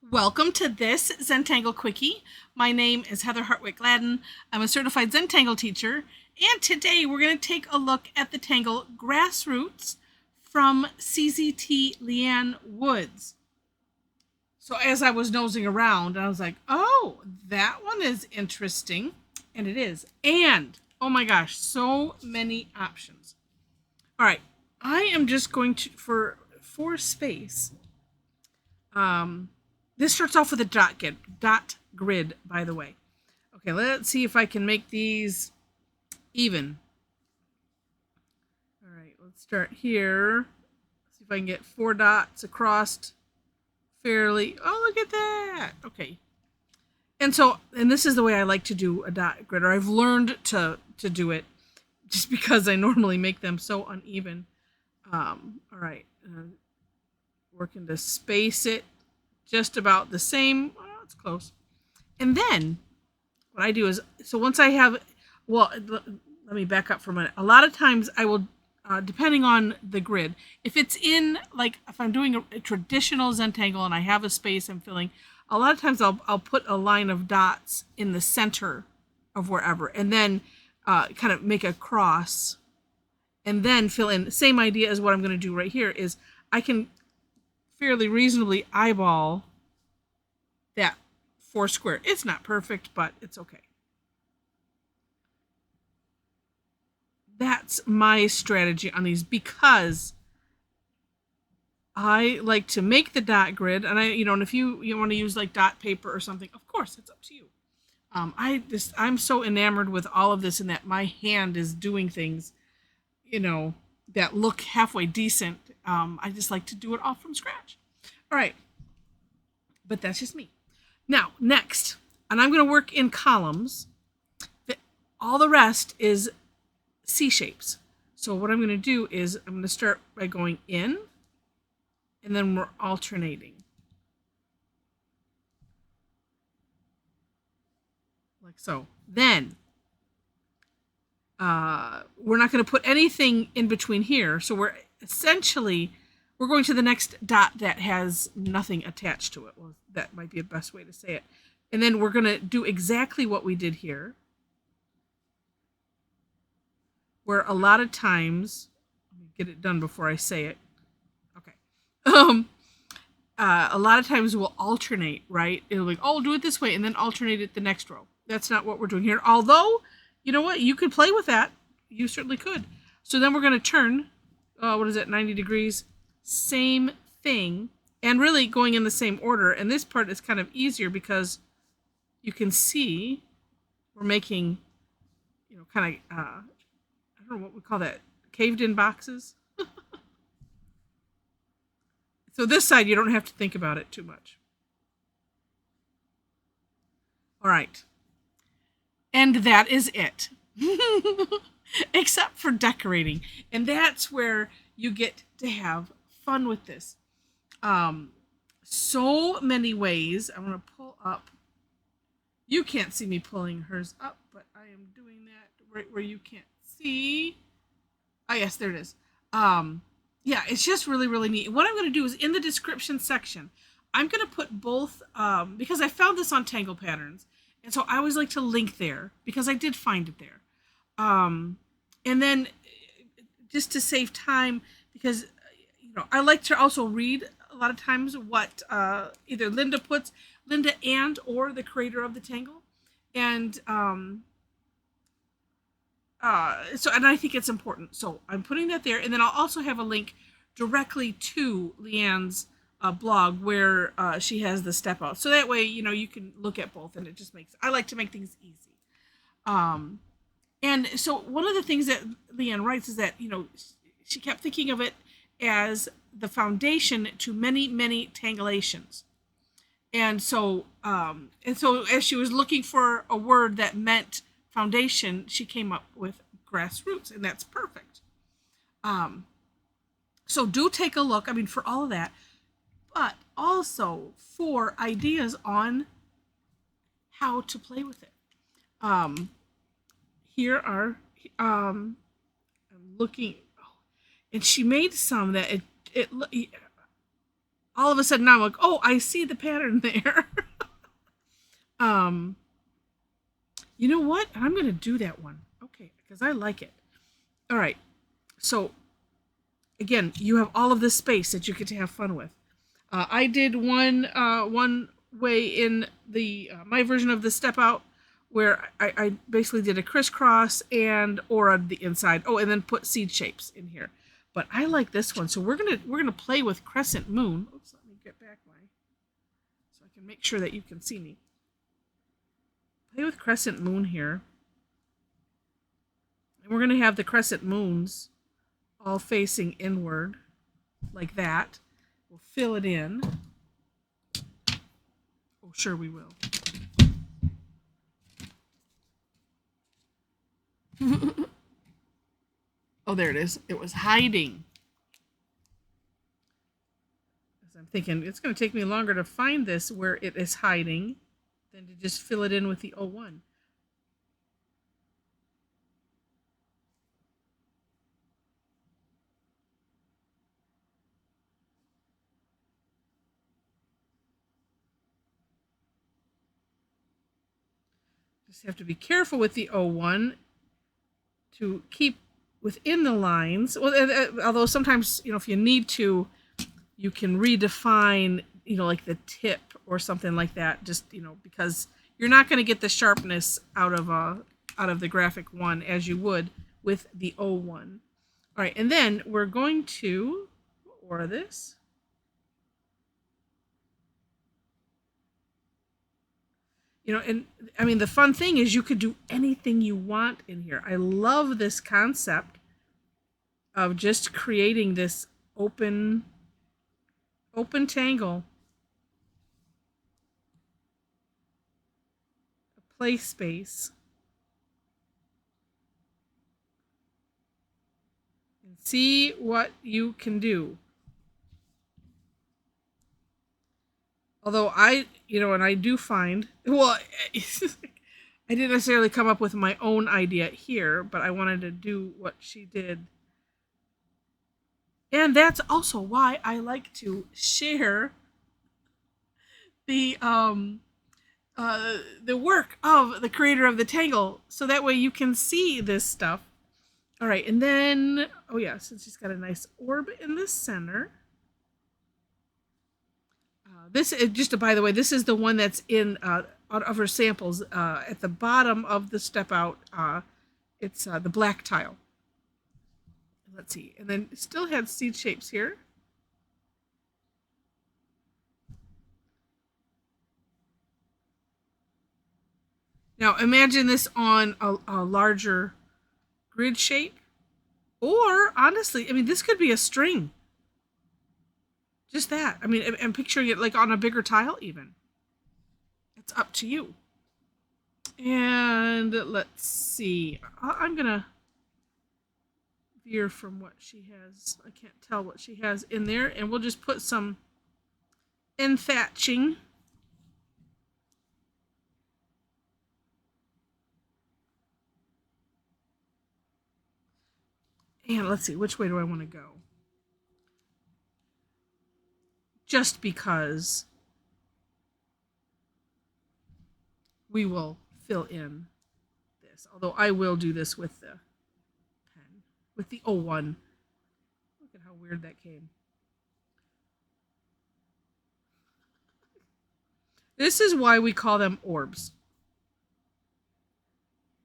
Welcome to this Zentangle Quickie. My name is Heather Hartwick Gladden. I'm a Certified Zentangle Teacher, and today we're going to take a look at the tangle Grassroots from CZT Lianne Woods. So as I was nosing around, I was like, oh, that one is interesting, and it is. And, oh my gosh, so many options. All right, I am just going to, for space, this starts off with a dot grid, by the way. Okay, let's see if I can make these even. All right, let's start here. See if I can get 4 dots across fairly. Oh, look at that. Okay. And this is the way I like to do a dot grid, or I've learned to do it just because I normally make them so uneven. All right. Working to space it just about the same. Well, it's close. And then what I do is, so once I have, well, let me back up for a minute. A lot of times I will, depending on the grid, if it's in, like, if I'm doing a traditional Zentangle and I have a space I'm filling, a lot of times I'll put a line of dots in the center of wherever, and then kind of make a cross, and then fill in. Same idea as what I'm going to do right here is I can fairly reasonably eyeball that 4 square. It's not perfect, but it's okay. That's my strategy on these, because I like to make the dot grid, and and if you want to use like dot paper or something, of course, it's up to you. I'm so enamored with all of this, and that my hand is doing things, that look halfway decent. I just like to do it all from scratch. All right. But that's just me. Now, next, and I'm going to work in columns. All the rest is C shapes. So what I'm going to do is I'm going to start by going in, and then we're alternating. Like so. Then we're not going to put anything in between here. So we're going to the next dot that has nothing attached to it. Well, that might be the best way to say it. And then we're going to do exactly what we did here, where a lot of times, let me get it done before I say it. Okay. A lot of times we'll alternate, right? It'll be, oh, do it this way, and then alternate it the next row. That's not what we're doing here. Although, you know what? You could play with that. You certainly could. So then we're going to turn, 90 degrees. Same thing. And really going in the same order. And this part is kind of easier because you can see we're making, kind of, I don't know what we call that, caved in boxes. So this side, you don't have to think about it too much. All right. And that is it. Except for decorating. And that's where you get to have fun with this. So many ways. I'm going to pull up. You can't see me pulling hers up, but I am doing that right where you can't see. Oh, yes, there it is. Yeah, it's just really, really neat. What I'm going to do is in the description section, I'm going to put both, because I found this on Tangle Patterns. And so I always like to link there because I did find it there. And then just to save time, because, I like to also read a lot of times what either Linda and or the creator of the tangle. And and I think it's important. So I'm putting that there, and then I'll also have a link directly to Leanne's blog where she has the step out. So that way, you can look at both, and it just I like to make things easy. And so one of the things that Lianne writes is that, she kept thinking of it as the foundation to many, many tangulations. And so as she was looking for a word that meant foundation, she came up with Grassroots, and that's perfect. So do take a look, for all of that, but also for ideas on how to play with it. Here are, I'm looking, and she made some that all of a sudden now I'm like, oh, I see the pattern there. um, you know what? I'm going to do that one. Okay, because I like it. All right. So again, you have all of this space that you get to have fun with. I did one way in the my version of the step out where I basically did a crisscross and or the inside. Oh, and then put seed shapes in here. But I like this one, so we're gonna play with crescent moon. Oops, let me get back so I can make sure that you can see me. Play with crescent moon here, and we're gonna have the crescent moons all facing inward, like that. We'll fill it in. Oh, sure we will. Oh, there it is. It was hiding. As I'm thinking, it's going to take me longer to find this where it is hiding than to just fill it in with the 01. Just have to be careful with the 01 to keep within the lines. Well, although sometimes, if you need to, you can redefine, like the tip or something like that, just, because you're not going to get the sharpness out of the graphic 1 as you would with the 01. All right, and then we're going to order this. And I mean, the fun thing is you could do anything you want in here. I love this concept of just creating this open tangle, a play space, and see what you can do. Although and I do find, well, I didn't necessarily come up with my own idea here, but I wanted to do what she did. And that's also why I like to share the work of the creator of the Tangle, so that way you can see this stuff. All right, and then, oh yeah, since she's got a nice orb in the center. This is just by the way, this is the one that's in out of her samples at the bottom of the step out. It's the black tile. Let's see, and then it still had seed shapes here. Now imagine this on a larger grid shape, or honestly, I mean, this could be a string. Just that. I mean, I'm picturing it like on a bigger tile even. It's up to you. And let's see. I'm going to veer from what she has. I can't tell what she has in there. And we'll just put some enthatching. And let's see, which way do I want to go? Just because we will fill in this. Although I will do this with the pen, with the 01. Look at how weird that came. This is why we call them orbs.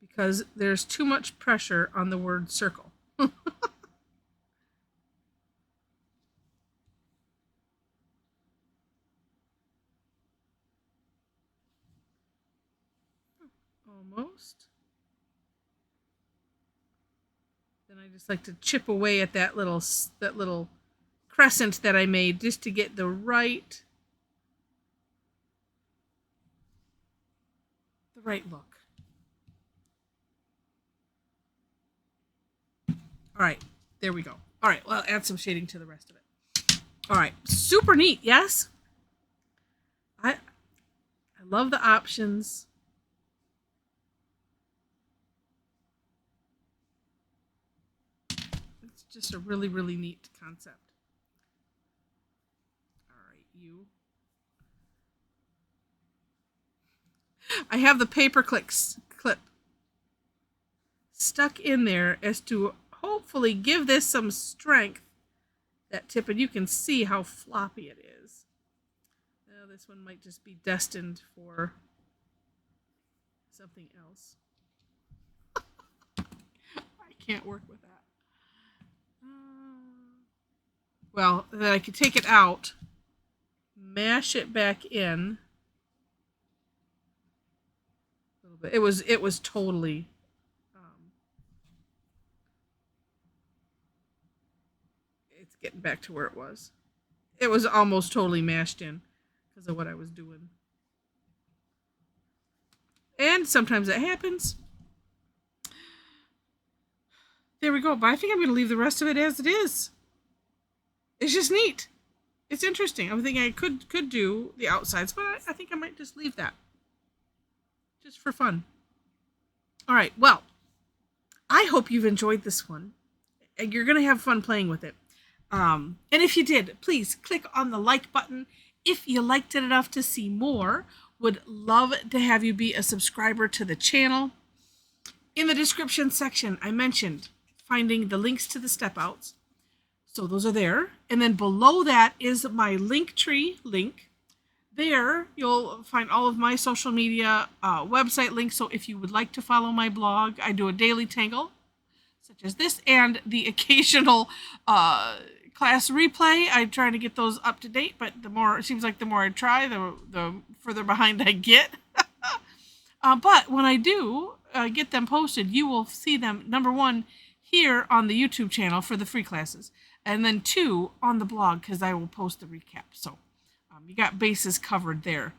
Because there's too much pressure on the word circle. Almost. Then I just like to chip away at that little crescent that I made just to get the right look. All right, there we go. All right, well, I'll add some shading to the rest of it. All right, super neat, yes? I love the options. It's just a really, really neat concept. All right. you. I have the paper clip stuck in there as to hopefully give this some strength, that tip, and you can see how floppy it is. Now this one might just be destined for something else. I can't work with that. Well, then I could take it out, mash it back in a little bit. It was totally it's getting back to where it was. It was almost totally mashed in because of what I was doing. And sometimes that happens. There we go. But I think I'm going to leave the rest of it as it is. It's just neat. It's interesting. I'm thinking I could do the outsides, but I think I might just leave that. Just for fun. All right. Well, I hope you've enjoyed this one. And you're going to have fun playing with it. And if you did, please click on the like button. If you liked it enough to see more, would love to have you be a subscriber to the channel. In the description section, I mentioned finding the links to the step outs. So those are there. And then below that is my Linktree link. There you'll find all of my social media website links. So if you would like to follow my blog, I do a daily tangle such as this and the occasional class replay. I try to get those up to date, but it seems like the more I try, the further behind I get. But when I do get them posted, you will see them, number one, here on the YouTube channel for the free classes, and then 2 on the blog because I will post the recap. So you got bases covered there.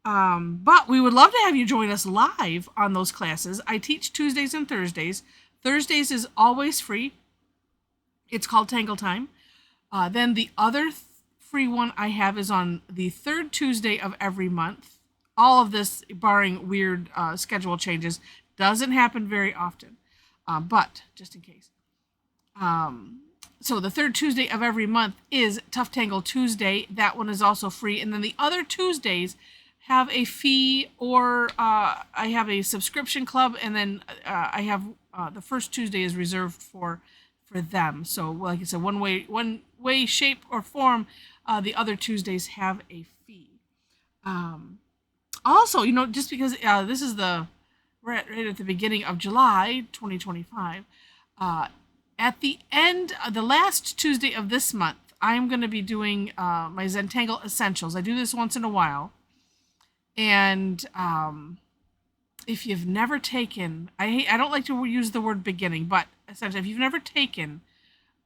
But we would love to have you join us live on those classes. I teach Tuesdays and Thursdays. Thursdays is always free. It's called Tangle Time. Then the other free one I have is on the 3rd Tuesday of every month. All of this, barring weird schedule changes, doesn't happen very often, but just in case. So the 3rd Tuesday of every month is Tough Tangle Tuesday. That one is also free. And then the other Tuesdays have a fee, or I have a subscription club, and then I have the first Tuesday is reserved for them. So like I said, one way, shape, or form, the other Tuesdays have a fee. Also, just because this is right at the beginning of July 2025, at the end, the last Tuesday of this month, I'm going to be doing my Zentangle Essentials. I do this once in a while. And if you've never taken, I don't like to use the word beginning, but essentially if you've never taken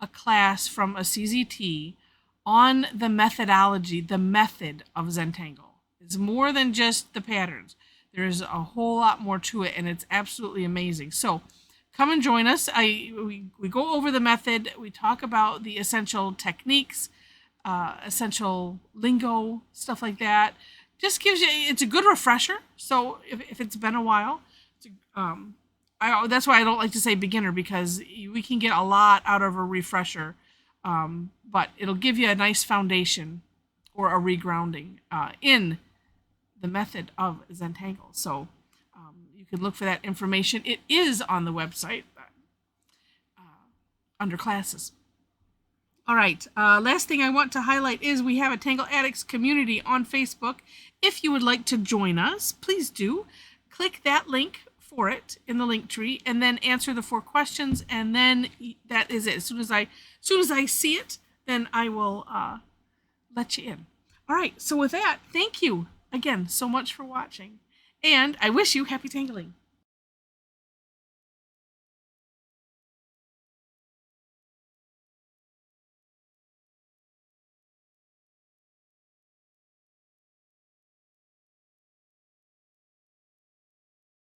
a class from a CZT on the methodology, the method of Zentangle, it's more than just the patterns. There's a whole lot more to it, and it's absolutely amazing. So come and join us. We go over the method. We talk about the essential techniques, essential lingo, stuff like that. Just gives you, it's a good refresher. So if it's been a while, that's why I don't like to say beginner, because we can get a lot out of a refresher, but it'll give you a nice foundation or a regrounding in the method of Zentangle. So you can look for that information. It is on the website under classes. All right, last thing I want to highlight is we have a Tangle Addicts community on Facebook. If you would like to join us, please do. Click that link for it in the link tree, and then answer the 4 questions, and then that is it. As soon as I see it, then I will let you in. All right, so with that, thank you again so much for watching, and I wish you happy tangling.